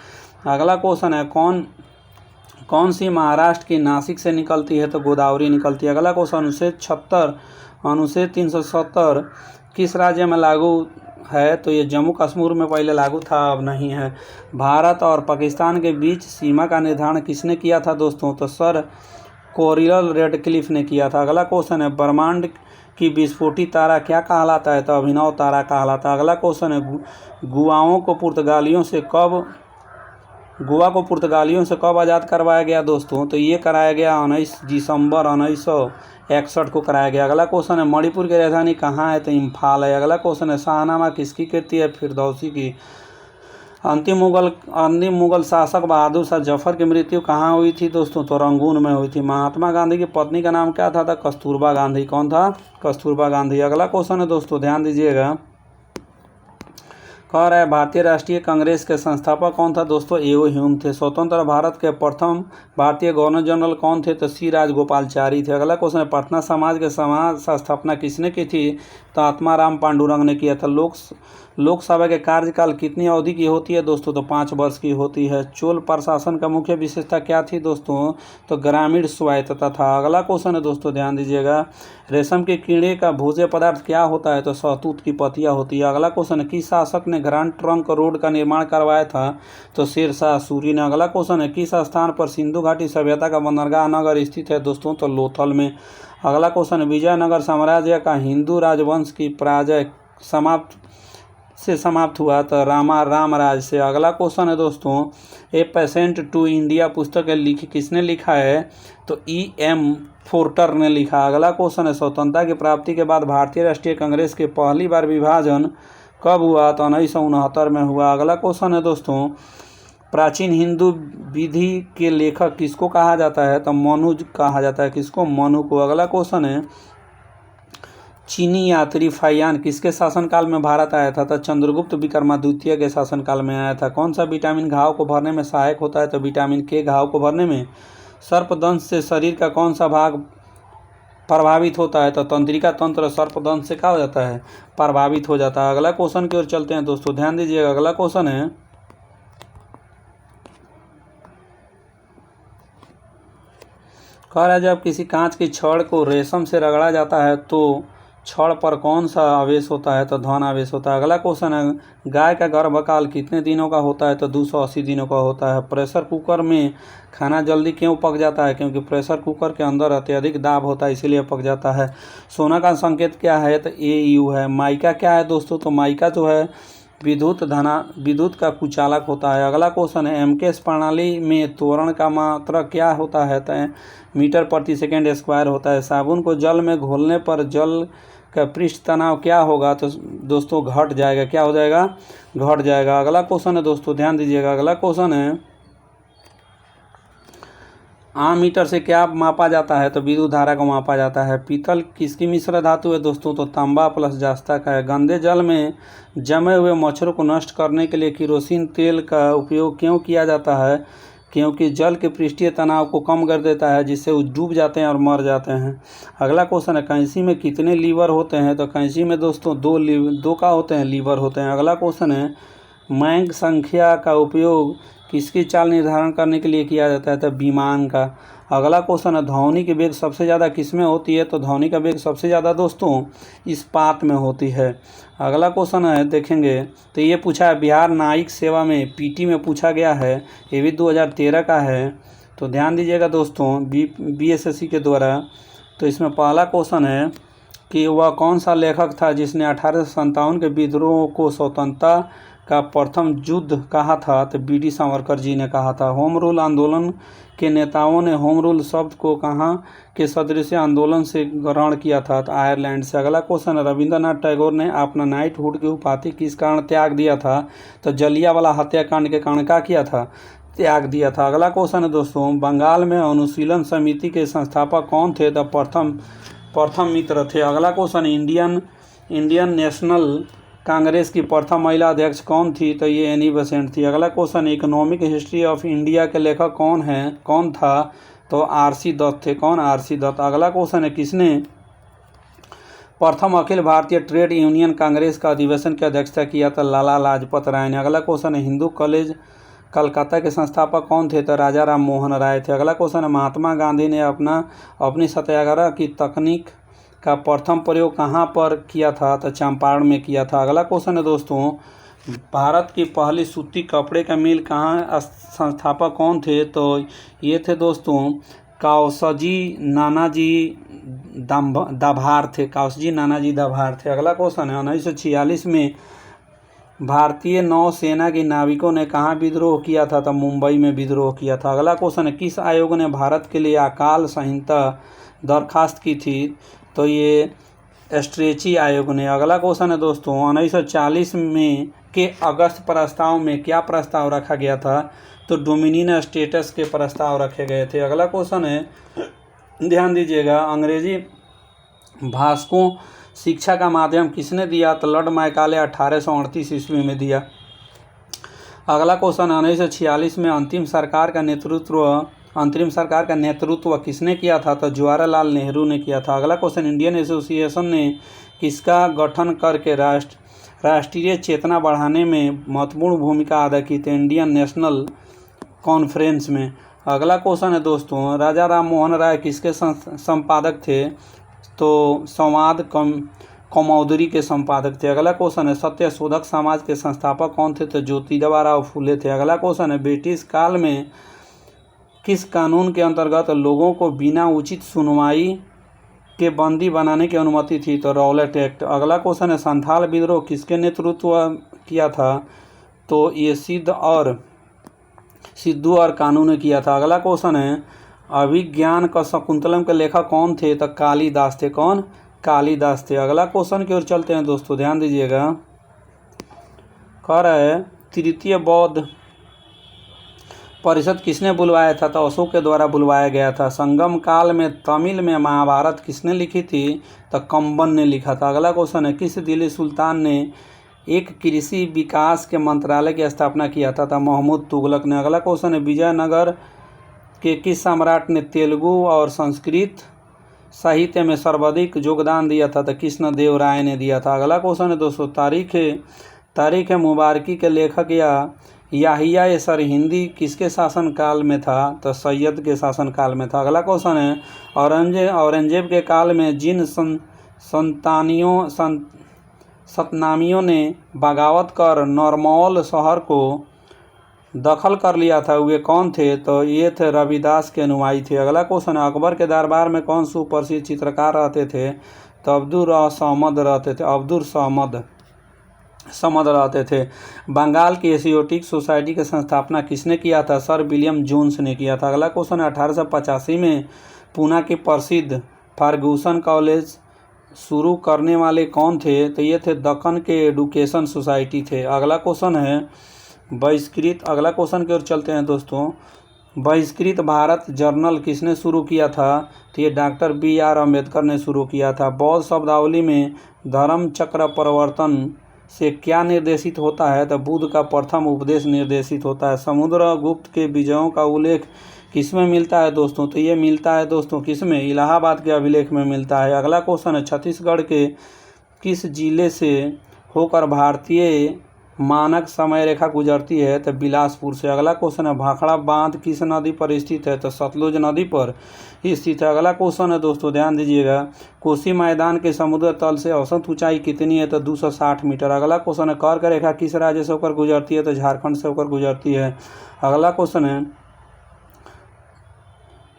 अगला क्वेश्चन है, कौन सी महाराष्ट्र की नासिक से निकलती है? तो गोदावरी निकलती है। अगला क्वेश्चन, अनुच्छेद 370 किस राज्य में लागू है? तो ये जम्मू कश्मीर में पहले लागू था, अब नहीं है। भारत और पाकिस्तान के बीच सीमा का निर्धारण किसने किया था दोस्तों? तो सर कोरियल रेडक्लिफ ने किया था। अगला क्वेश्चन है, ब्रह्मांड की विस्फोटित तारा क्या कहलाता है? तो अभिनव तारा कहलाता है। अगला क्वेश्चन है, गोवा को पुर्तगालियों से कब आज़ाद करवाया गया दोस्तों? तो ये कराया गया 19 दिसंबर 1961 को कराया गया। अगला क्वेश्चन है, मणिपुर की राजधानी कहाँ है? तो इम्फाल है। अगला क्वेश्चन है, शाहनामा किसकी कृति है? फिरदौसी की। अंतिम मुगल शासक बहादुर शाह जफर की मृत्यु कहाँ हुई थी दोस्तों? तो रंगून में हुई थी। महात्मा गांधी की पत्नी का नाम क्या था? कस्तूरबा गांधी। कौन था? कस्तूरबा गांधी। अगला क्वेश्चन है दोस्तों, ध्यान दीजिएगा, कह रहा है भारतीय राष्ट्रीय कांग्रेस के संस्थापक कौन था दोस्तों? ए.ओ. ह्यूम थे। स्वतंत्र भारत के प्रथम भारतीय गवर्नर जनरल कौन थे? तो सी राजगोपालचारी थे। अगला क्वेश्चन है, प्रार्थना समाज के समाज स्थापना किसने की थी? तो आत्माराम पांडुरंग ने किया था। लोकसभा के कार्यकाल कितनी अवधि की होती है दोस्तों? तो 5 वर्ष की होती है। चोल प्रशासन का मुख्य विशेषता क्या थी दोस्तों? तो ग्रामीण स्वायत्तता था। अगला क्वेश्चन है दोस्तों, ध्यान दीजिएगा, रेशम के कीड़े का भोज्य पदार्थ क्या होता है? तो शहतूत की पत्तियां होती है। अगला क्वेश्चन है, किस शासक ने ग्रांड ट्रंक रोड का निर्माण करवाया था? तो शेरशाह सूरी ने। अगला क्वेश्चन है, किस स्थान पर सिंधु घाटी सभ्यता का बंदरगाह नगर स्थित है दोस्तों? तो लोथल में। अगला क्वेश्चन है, विजयनगर साम्राज्य का हिंदू राजवंश की पराजय समाप्त हुआ? तो रामराज से। अगला क्वेश्चन है दोस्तों, ए पैसेंट टू इंडिया पुस्तक किसने लिखा है? तो E.M. फोर्टर ने लिखा। अगला क्वेश्चन है, स्वतंत्रता की प्राप्ति के बाद भारतीय राष्ट्रीय कांग्रेस के पहली बार विभाजन कब हुआ? तो 1969 में हुआ। अगला क्वेश्चन है दोस्तों, प्राचीन हिंदू विधि के लेखक किसको कहा जाता है? तो मनु कहा जाता है। किसको? मनु को। अगला क्वेश्चन है, चीनी यात्री फाहियान किसके शासनकाल में भारत आया था? तो चंद्रगुप्त विक्रमादित्य के शासनकाल में आया था। कौन सा विटामिन घाव को भरने में सहायक होता है? तो विटामिन के घाव को भरने में। सर्पदंश से शरीर का कौन सा भाग प्रभावित होता है? तो तंत्रिका तंत्र सर्पदंश से क्या हो जाता है? प्रभावित हो जाता है। अगला क्वेश्चन की ओर चलते हैं दोस्तों, ध्यान दीजिएगा। अगला क्वेश्चन है, कह रहा है, जब किसी कांच की छड़ को रेशम से रगड़ा जाता है तो छड़ पर कौन सा आवेश होता है? तो धन आवेश होता है। अगला क्वेश्चन है, गाय का गर्भकाल कितने दिनों का होता है? तो 280 दिनों का होता है। प्रेशर कुकर में खाना जल्दी क्यों पक जाता है? क्योंकि प्रेशर कुकर के अंदर अत्यधिक दाब होता है, इसीलिए पक जाता है। सोना का संकेत क्या है? तो AU है। माइका क्या है दोस्तों? तो माइका जो है विद्युत का कुचालक होता है। अगला क्वेश्चन है, MKS प्रणाली में त्वरण का मात्रा क्या होता है? तो मीटर प्रति सेकंड स्क्वायर होता है। साबुन को जल में घोलने पर जल का पृष्ठ तनाव क्या होगा, तो दोस्तों घट जाएगा। क्या हो जाएगा? घट जाएगा। अगला क्वेश्चन है दोस्तों, ध्यान दीजिएगा। अगला क्वेश्चन है, आममीटर से क्या मापा जाता है, तो विद्युत धारा को मापा जाता है। पीतल किसकी मिश्र धातु है दोस्तों, तो तांबा प्लस जास्ता का है। गंदे जल में जमे हुए मच्छरों को नष्ट करने के लिए केरोसिन तेल का उपयोग क्यों किया जाता है, क्योंकि जल के पृष्ठीय तनाव को कम कर देता है, जिससे वो डूब जाते हैं और मर जाते हैं। अगला क्वेश्चन है, कैंची में कितने लीवर होते हैं, तो कैंची में दोस्तों दो का होते हैं, लीवर होते हैं। अगला क्वेश्चन है, मैंक संख्या का उपयोग किसकी चाल निर्धारण करने के लिए किया जाता है, तो विमान का। अगला क्वेश्चन है, ध्वनि की वेग सबसे ज़्यादा किस में होती है, तो ध्वनि का वेग सबसे ज़्यादा दोस्तों इस्पात में होती है। अगला क्वेश्चन है, देखेंगे तो ये पूछा है बिहार न्यायिक सेवा में पीटी में पूछा गया है, ये भी 2013 का है। तो ध्यान दीजिएगा दोस्तों, बीएसएससी के द्वारा। तो इसमें पहला क्वेश्चन है कि वह कौन सा लेखक था जिसने 1857 के विद्रोह को स्वतंत्रता का प्रथम युद्ध कहा था, तो बी.डी. सावरकर जी ने कहा था। होम रूल आंदोलन के नेताओं ने होम रूल शब्द को कहाँ के सदृश आंदोलन से ग्रहण किया था, तो आयरलैंड से। अगला क्वेश्चन है, रविंद्रनाथ टैगोर ने अपना नाइटहुड की उपाधि किस कारण त्याग दिया था, तो जलियांवाला हत्याकांड के कारण क्या किया था, त्याग दिया था। अगला क्वेश्चन है दोस्तों, बंगाल में अनुशीलन समिति के संस्थापक कौन थे, तो प्रथम मित्र थे। अगला क्वेश्चन, इंडियन नेशनल कांग्रेस की प्रथम महिला अध्यक्ष कौन थी, तो ये एनी बेसेंट थी। अगला question, economic history of India के लेखक कौन था, तो आर.सी. दत्त थे। कौन? आर.सी. दत्त। अगला क्वेश्चन है, किसने प्रथम अखिल भारतीय ट्रेड यूनियन कांग्रेस का अधिवेशन की अध्यक्षता किया था, लाला लाजपत राय ने। अगला क्वेश्चन है, हिंदू कॉलेज कलकत्ता के संस्थापक कौन थे, तो राजा राम मोहन राय थे। अगला क्वेश्चन है, महात्मा गांधी ने अपनी सत्याग्रह की तकनीक का प्रथम प्रयोग कहाँ पर किया था, तो चंपारण में किया था। अगला क्वेश्चन है दोस्तों, भारत की पहली सूती कपड़े का मिल कहाँ संस्थापक कौन थे, तो ये थे दोस्तों काउसजी नानाजी दाभार थे। काउसजी नानाजी दाभार थे। अगला क्वेश्चन है, 1946 में भारतीय नौसेना के नाविकों ने कहाँ विद्रोह किया था, तो मुंबई में विद्रोह किया था। अगला क्वेश्चन है, किस आयोग ने भारत के लिए अकाल संहिता दरखास्त की थी, तो ये स्ट्रेची आयोग ने। अगला क्वेश्चन है दोस्तों, 1940 में के अगस्त प्रस्ताव में क्या प्रस्ताव रखा गया था, तो डोमिनियन स्टेटस के प्रस्ताव रखे गए थे। अगला क्वेश्चन है, ध्यान दीजिएगा, अंग्रेजी भाषकों शिक्षा का माध्यम किसने दिया, तो लॉर्ड मैकाले 1838 ईस्वी में दिया। अगला क्वेश्चन, 1946 में अंतरिम सरकार का नेतृत्व किसने किया था, तो जवाहरलाल नेहरू ने किया था। अगला क्वेश्चन, इंडियन एसोसिएशन ने किसका गठन करके राष्ट्रीय चेतना बढ़ाने में महत्वपूर्ण भूमिका अदा की, तो इंडियन नेशनल कॉन्फ्रेंस में। अगला क्वेश्चन है दोस्तों, राजा राम मोहन राय किसके संपादक थे, तो संवाद कौमुदी के संपादक थे। अगला क्वेश्चन है, सत्य शोधक समाज के संस्थापक कौन थे, तो ज्योतिबा राव फूले थे। अगला क्वेश्चन है, ब्रिटिश काल में किस कानून के अंतर्गत लोगों को बिना उचित सुनवाई के बंदी बनाने की अनुमति थी, तो रॉलेट एक्ट। अगला क्वेश्चन है, संथाल विद्रोह किसके नेतृत्व किया था, तो ये सिद्धू और कानू ने किया था। अगला क्वेश्चन है, अभिज्ञान का शकुंतलम के लेखक कौन थे, तो कालिदास थे। कौन? कालिदास थे। अगला क्वेश्चन की ओर चलते हैं दोस्तों, ध्यान दीजिएगा। कह रहा है, तृतीय बौद्ध परिषद किसने बुलवाया था, तो अशोक के द्वारा बुलवाया गया था। संगम काल में तमिल में महाभारत किसने लिखी थी, तो कंबन ने लिखा था। अगला क्वेश्चन है, किस दिल्ली सुल्तान ने एक कृषि विकास के मंत्रालय की स्थापना किया था, तो महमूद तुगलक ने। अगला क्वेश्चन है, विजयनगर के किस सम्राट ने तेलुगु और संस्कृत साहित्य में सर्वाधिक योगदान दिया था, तो कृष्णदेव राय ने दिया था। अगला क्वेश्चन है दोस्तों, तारीख मुबारकी के लेखक याहिया सरहिंदी किसके शासनकाल में था, तो सैयद के शासनकाल में था। अगला क्वेश्चन है, औरंगजेब के काल में जिन सतनामियों ने बगावत कर नौरमौल शहर को दखल कर लिया था, वे कौन थे, तो ये थे रविदास के अनुयायी थे। अगला क्वेश्चन है, अकबर के दरबार में कौन सुप्रसिद्ध चित्रकार रहते थे, तो अब्दुल समद रहते थे। बंगाल की एशियोटिक सोसाइटी की संस्थापना किसने किया था, सर विलियम जोन्स ने किया था। अगला क्वेश्चन है, 1885 में पूना के प्रसिद्ध फर्गूसन कॉलेज शुरू करने वाले कौन थे? तो ये थे दक्कन के एडुकेशन सोसाइटी थे। अगला क्वेश्चन है बहिष्कृत, अगला क्वेश्चन की ओर चलते हैं दोस्तों। बहिष्कृत भारत जर्नल किसने शुरू किया था? तो ये डॉक्टर BR अम्बेडकर ने शुरू किया था। बौद्ध शब्दावली में धर्म चक्र परिवर्तन से क्या निर्देशित होता है? तो बुद्ध का प्रथम उपदेश निर्देशित होता है। समुद्रगुप्त के विजयों का उल्लेख किसमें मिलता है दोस्तों? तो ये मिलता है दोस्तों किसमें? इलाहाबाद के अभिलेख में मिलता है। अगला क्वेश्चन है छत्तीसगढ़ के किस जिले से होकर भारतीय मानक समय रेखा गुजरती है? तो बिलासपुर से। अगला क्वेश्चन है भाखड़ा बांध किस नदी पर स्थित है? तो सतलुज नदी पर स्थित है। अगला क्वेश्चन है दोस्तों ध्यान दीजिएगा, कोसी मैदान के समुद्र तल से औसत ऊंचाई कितनी है? तो 260 मीटर। अगला क्वेश्चन है कर्क रेखा किस राज्य से होकर गुजरती है? तो झारखंड से होकर गुजरती है। अगला क्वेश्चन है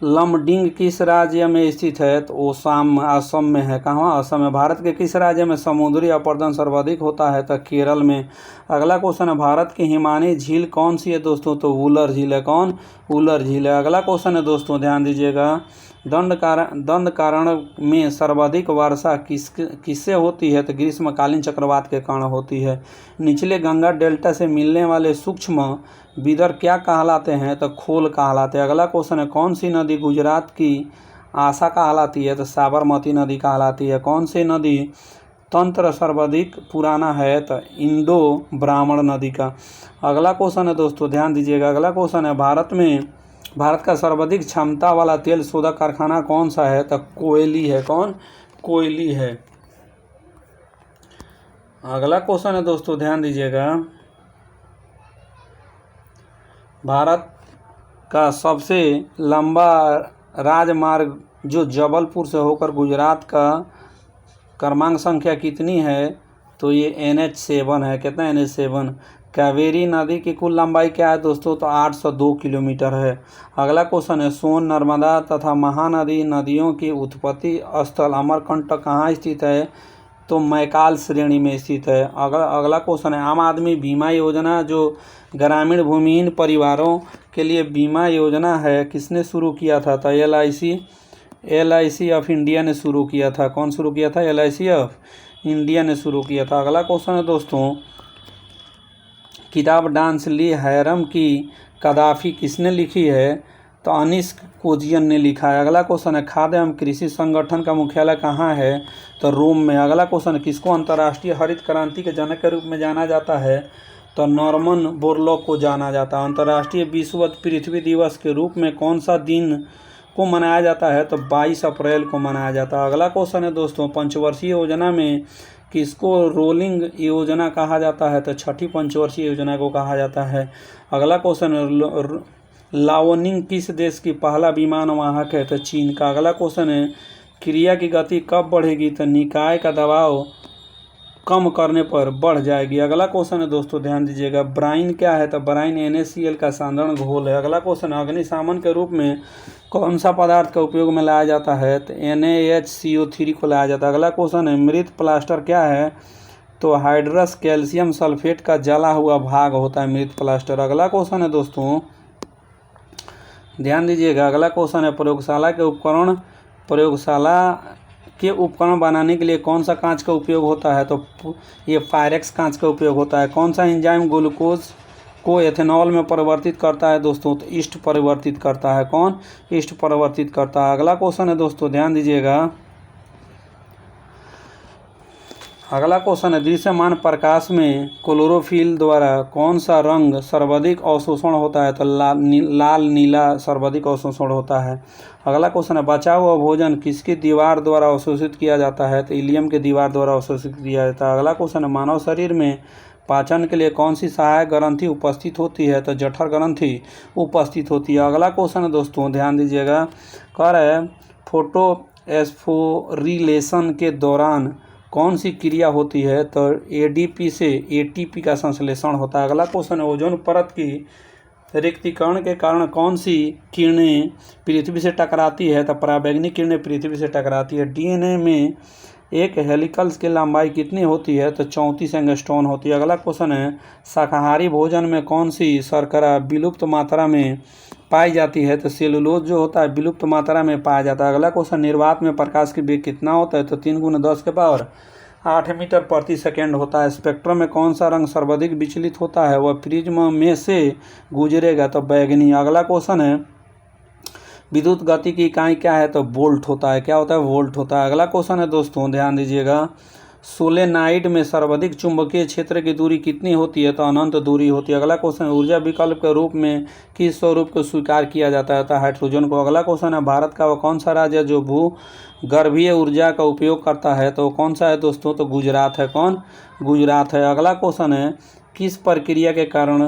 लमडिंग किस राज्य में स्थित है? तो असम में है। कहाँ? असम में। भारत के किस राज्य में समुद्री अपरदन सर्वाधिक होता है? तो केरल में। अगला क्वेश्चन है भारत की हिमानी झील कौन सी है दोस्तों? तो वुलर झील है। कौन? वुलर झील है। अगला क्वेश्चन है दोस्तों ध्यान दीजिएगा, दंडकारण्य में सर्वाधिक वर्षा किससे होती है? तो ग्रीष्मकालीन चक्रवात के कारण होती है। निचले गंगा डेल्टा से मिलने वाले सूक्ष्म विदर क्या कहलाते हैं? तो खोल कहलाते हैं। अगला क्वेश्चन है कौन सी नदी गुजरात की आशा कहलाती है? तो साबरमती नदी कहलाती है। कौन सी नदी तंत्र सर्वाधिक पुराना है? तो इंडो ब्राह्मण नदी का। अगला क्वेश्चन है दोस्तों ध्यान दीजिएगा, अगला क्वेश्चन है भारत का सर्वाधिक क्षमता वाला तेल शोधक कारखाना कौन सा है? तो कोयली है। कौन? कोयली है। अगला क्वेश्चन है दोस्तों ध्यान दीजिएगा, भारत का सबसे लंबा राजमार्ग जो जबलपुर से होकर गुजरात का क्रमांक संख्या कितनी है? तो ये NH7 है। कितना? NH7। कावेरी नदी की कुल लंबाई क्या है दोस्तों? तो 802 किलोमीटर है। अगला क्वेश्चन है सोन, नर्मदा तथा महानदी नदियों की उत्पत्ति स्थल अमरकंटक कहाँ स्थित है? तो मैकाल श्रेणी में स्थित है। अगला क्वेश्चन है आम आदमी बीमा योजना जो ग्रामीण भूमिहीन परिवारों के लिए बीमा योजना है किसने शुरू किया था? तो LIC ऑफ इंडिया ने शुरू किया था। कौन शुरू किया था? LIC ऑफ इंडिया ने शुरू किया था। अगला क्वेश्चन है दोस्तों किताब डांस ली हैरम की कदाफी किसने लिखी है? तो अनिश कोजियन ने लिखा है। अगला क्वेश्चन है खाद्य एवं कृषि संगठन का मुख्यालय कहाँ है? तो रोम में। अगला क्वेश्चन है किसको अंतर्राष्ट्रीय हरित क्रांति के जनक के रूप में जाना जाता है? तो नॉर्मन बोरलॉग को जाना जाता है। अंतर्राष्ट्रीय विश्व पृथ्वी दिवस के रूप में कौन सा दिन को मनाया जाता है? तो 22 अप्रैल को मनाया जाता है। अगला क्वेश्चन है दोस्तों पंचवर्षीय योजना में किसको रोलिंग योजना कहा जाता है? तो छठी पंचवर्षीय योजना को कहा जाता है। अगला क्वेश्चन है लाओनिंग किस देश की पहला विमान वाहक है? तो चीन का। अगला क्वेश्चन है क्रिया की गति कब बढ़ेगी? तो निकाय का दबाव कम करने पर बढ़ जाएगी। अगला क्वेश्चन है दोस्तों ध्यान दीजिएगा ब्राइन क्या है? तो ब्राइन NaCl का साधारण घोल है। अगला क्वेश्चन है अग्निशामन के रूप में कौन सा पदार्थ का उपयोग में लाया जाता है? तो NaHCO3 को लाया जाता है। अगला क्वेश्चन है मृत प्लास्टर क्या है? तो हाइड्रस कैल्शियम सल्फेट का जला हुआ भाग होता है मृत प्लास्टर। अगला क्वेश्चन है दोस्तों ध्यान दीजिएगा, अगला क्वेश्चन है प्रयोगशाला के उपकरण बनाने के लिए कौन सा कांच का उपयोग होता है? तो ये पायरेक्स कांच का उपयोग होता है। कौन सा एंजाइम ग्लूकोज को एथेनॉल में परिवर्तित करता है दोस्तों? तो ईस्ट परिवर्तित करता है। कौन? ईस्ट परिवर्तित करता है। अगला क्वेश्चन है दोस्तों ध्यान दीजिएगा, अगला क्वेश्चन है दृश्यमान प्रकाश में क्लोरोफिल द्वारा कौन सा रंग सर्वाधिक अवशोषण होता है? तो लाल नीला सर्वाधिक अवशोषण होता है। अगला क्वेश्चन है बचा हुआ भोजन किसकी दीवार द्वारा अवशोषित किया जाता है? तो इलियम के दीवार द्वारा अवशोषित किया जाता है। अगला क्वेश्चन है मानव शरीर में पाचन के लिए कौन सी सहायक ग्रंथि उपस्थित होती है? तो जठर ग्रंथि उपस्थित होती है। अगला क्वेश्चन है दोस्तों ध्यान दीजिएगा, कह रहा है फोटो एस्फोरिलेशन के दौरान कौन सी क्रिया होती है? तो ADP से ATP का संश्लेषण होता है। अगला क्वेश्चन है ओजोन परत की रिक्तीकरण के कारण कौन सी किरणें पृथ्वी से टकराती है? तो पराबैंगनी किरणें पृथ्वी से टकराती है। DNA में एक हेलिकल्स की लंबाई कितनी होती है? तो 34 एंगस्ट्रॉन होती है। अगला क्वेश्चन है शाकाहारी भोजन में कौन सी शर्करा विलुप्त मात्रा में पाई जाती है? तो सेलुलोज जो होता है विलुप्त मात्रा में पाया जाता है। अगला क्वेश्चन, निर्वात में प्रकाश की वेग कितना होता है? तो 3 × 10⁸ मीटर प्रति सेकेंड होता है। स्पेक्ट्रम में कौन सा रंग सर्वाधिक विचलित होता है? वह प्रिज्म में से गुजरेगा, तो बैगनी। अगला क्वेश्चन है, विद्युत गति की इकाई क्या है? तो वोल्ट होता है। क्या होता है? वोल्ट होता है। अगला क्वेश्चन है दोस्तों, ध्यान दीजिएगा, सोलेनाइड में सर्वाधिक चुंबकीय क्षेत्र की दूरी कितनी होती है? तो अनंत दूरी होती है। अगला क्वेश्चन है, ऊर्जा विकल्प के रूप में किस स्वरूप को स्वीकार किया जाता है? तो हाइड्रोजन को। अगला क्वेश्चन है, भारत का वह कौन सा राज्य है जो भूगर्भीय ऊर्जा का उपयोग करता है? तो कौन सा है दोस्तों? तो गुजरात है। कौन? गुजरात है। अगला क्वेश्चन है, किस प्रक्रिया के कारण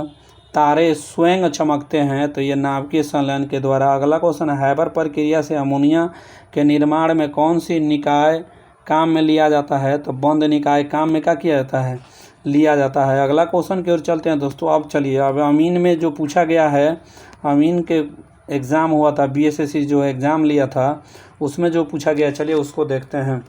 तारे स्वयं चमकते हैं? तो ये नाभिकीय संलयन के द्वारा। अगला क्वेश्चन है, हैबर प्रक्रिया से अमोनिया के निर्माण में कौन सी निकाय काम में लिया जाता है? तो बंद निकाय काम में क्या किया जाता है? लिया जाता है। अगला क्वेश्चन की ओर चलते हैं दोस्तों। अब चलिए, अब अमीन में जो पूछा गया है, अमीन के एग्ज़ाम हुआ था, BSSC जो एग्ज़ाम लिया था उसमें जो पूछा गया, चलिए उसको देखते हैं।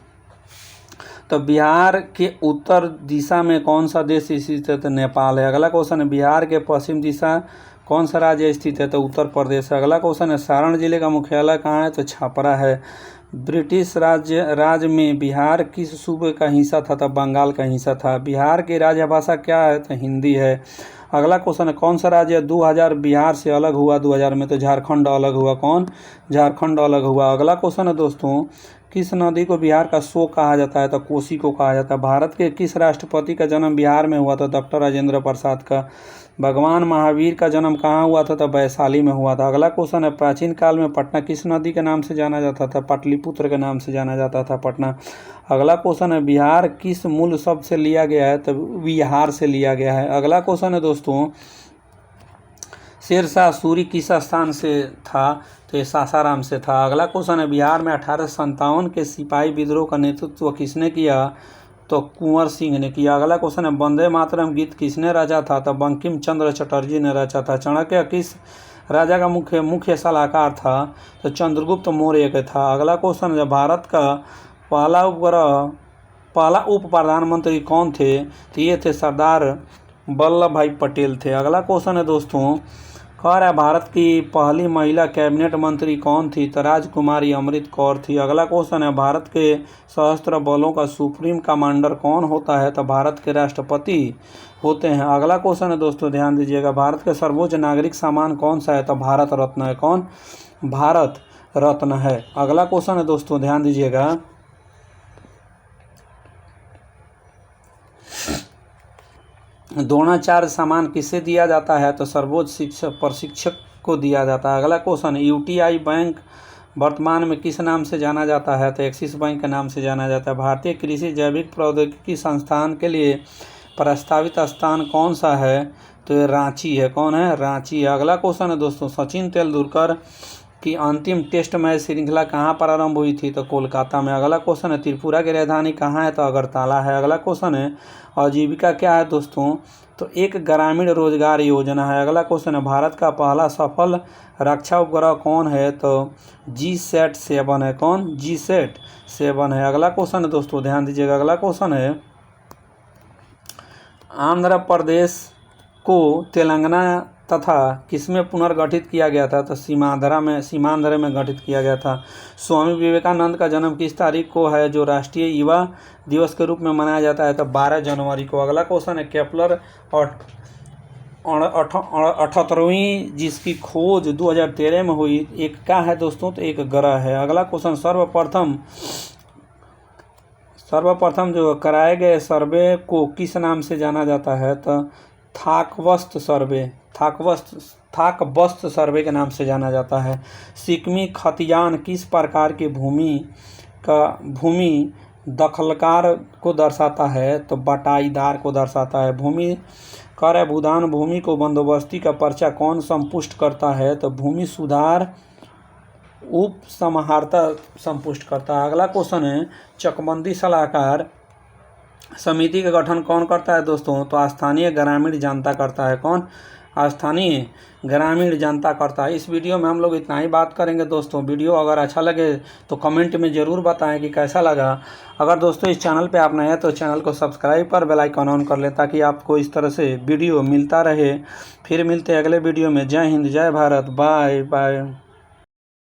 तो बिहार के उत्तर दिशा में कौन सा देश स्थित है? तो नेपाल है। अगला क्वेश्चन है, बिहार के पश्चिम दिशा कौन सा राज्य स्थित है? तो उत्तर प्रदेश है। अगला क्वेश्चन है, सारण जिले का मुख्यालय कहाँ है? तो छपरा है। ब्रिटिश राज्य में बिहार किस सूबे का हिस्सा था? तो बंगाल का हिस्सा था। बिहार की राज्य भाषा क्या है? तो हिंदी है। अगला क्वेश्चन है, कौन सा राज्य 2000 बिहार से अलग हुआ? 2000 में तो झारखंड अलग हुआ। कौन? झारखंड अलग हुआ। अगला क्वेश्चन है दोस्तों, किस नदी को बिहार का शोक कहा जाता है? तो कोसी को कहा जाता है। भारत के किस राष्ट्रपति का जन्म बिहार में हुआ था? डॉक्टर राजेंद्र प्रसाद का। भगवान महावीर का जन्म कहाँ हुआ था? तो वैशाली में हुआ था। अगला क्वेश्चन है, प्राचीन काल में पटना किस नदी के नाम से जाना जाता था? पाटलिपुत्र के नाम से जाना जाता था पटना। अगला क्वेश्चन है, बिहार किस मूल शब्द से लिया गया है? तो विहार से लिया गया है। अगला क्वेश्चन है दोस्तों, शेरशाह सूरी किस स्थान से था? तो ये सासाराम से था। अगला क्वेश्चन है, बिहार में 1857 के सिपाही विद्रोह का नेतृत्व किसने किया? तो कुंवर सिंह ने किया। अगला क्वेश्चन है, वंदे मातरम गीत किसने रचा था? तो बंकिम चंद्र चटर्जी ने रचा था। चाणक्य किस राजा का मुख्य सलाहकार था? तो चंद्रगुप्त मौर्य का था। अगला क्वेश्चन है, भारत का पहला उप प्रधानमंत्री कौन थे? तो ये थे सरदार वल्लभ भाई पटेल थे। अगला क्वेश्चन है दोस्तों, कह रहा है भारत की पहली महिला कैबिनेट मंत्री कौन थी? तो राजकुमारी अमृत कौर थी। अगला क्वेश्चन है, भारत के सशस्त्र बलों का सुप्रीम कमांडर कौन होता है? तो भारत के राष्ट्रपति होते हैं। अगला क्वेश्चन है दोस्तों, ध्यान दीजिएगा, भारत के सर्वोच्च नागरिक सम्मान कौन सा है? तो भारत रत्न है। कौन? भारत रत्न है। अगला क्वेश्चन है दोस्तों, ध्यान दीजिएगा, द्रोणाचार्य सम्मान किसे दिया जाता है? तो सर्वोच्च प्रशिक्षक को दिया जाता है। अगला क्वेश्चन, UTI बैंक वर्तमान में किस नाम से जाना जाता है? तो एक्सिस बैंक के नाम से जाना जाता है। भारतीय कृषि जैविक प्रौद्योगिकी संस्थान के लिए प्रस्तावित स्थान कौन सा है? तो ये रांची है। कौन है? रांची है। अगला क्वेश्चन है दोस्तों, सचिन तेंदुलकर की अंतिम टेस्ट मैच श्रृंखला कहाँ प्रारंभ हुई थी? तो कोलकाता में। अगला क्वेश्चन है, त्रिपुरा की राजधानी कहाँ है? तो अगरतला है। अगला क्वेश्चन है, आजीविका क्या है दोस्तों? तो एक ग्रामीण रोजगार योजना है। अगला क्वेश्चन है, भारत का पहला सफल रक्षा उपग्रह कौन है? तो GSAT-7 है। कौन? GSAT-7 है। अगला क्वेश्चन है दोस्तों, ध्यान दीजिएगा, अगला क्वेश्चन है, आंध्र प्रदेश को तेलंगाना तथा किसमें पुनर्गठित किया गया था? तो सीमांध्र में गठित किया गया था। स्वामी विवेकानंद का जन्म किस तारीख को है जो राष्ट्रीय युवा दिवस के रूप में मनाया जाता है? तो 12 जनवरी को। अगला क्वेश्चन है, केपलर और 78वीं जिसकी खोज 2013 में हुई, एक क्या है दोस्तों? तो एक ग्रह है। अगला क्वेश्चन, सर्वप्रथम जो कराए गए सर्वे को किस नाम से जाना जाता है? तो थाकबस्त सर्वे के नाम से जाना जाता है। सिक्किमी खतियान किस प्रकार की भूमि दखलकार को दर्शाता है? तो बटाईदार को दर्शाता है। भूमि कर भूदान भूमि को बंदोबस्ती का पर्चा कौन संपुष्ट करता है? तो भूमि सुधार उप समाहर्ता संपुष्ट करता है। अगला क्वेश्चन है, चकबंदी सलाहकार समिति का गठन कौन करता है दोस्तों? तो स्थानीय ग्रामीण जनता करता है। कौन? स्थानीय ग्रामीण जनता करता है। इस वीडियो में हम लोग इतना ही बात करेंगे दोस्तों। वीडियो अगर अच्छा लगे तो कमेंट में ज़रूर बताएं कि कैसा लगा। अगर दोस्तों इस चैनल पे आप नए हैं तो चैनल को सब्सक्राइब कर बेल आइकन ऑन कर लें ताकि आपको इस तरह से वीडियो मिलता रहे। फिर मिलते हैं अगले वीडियो में। जय हिंद, जय भारत, बाय बाय।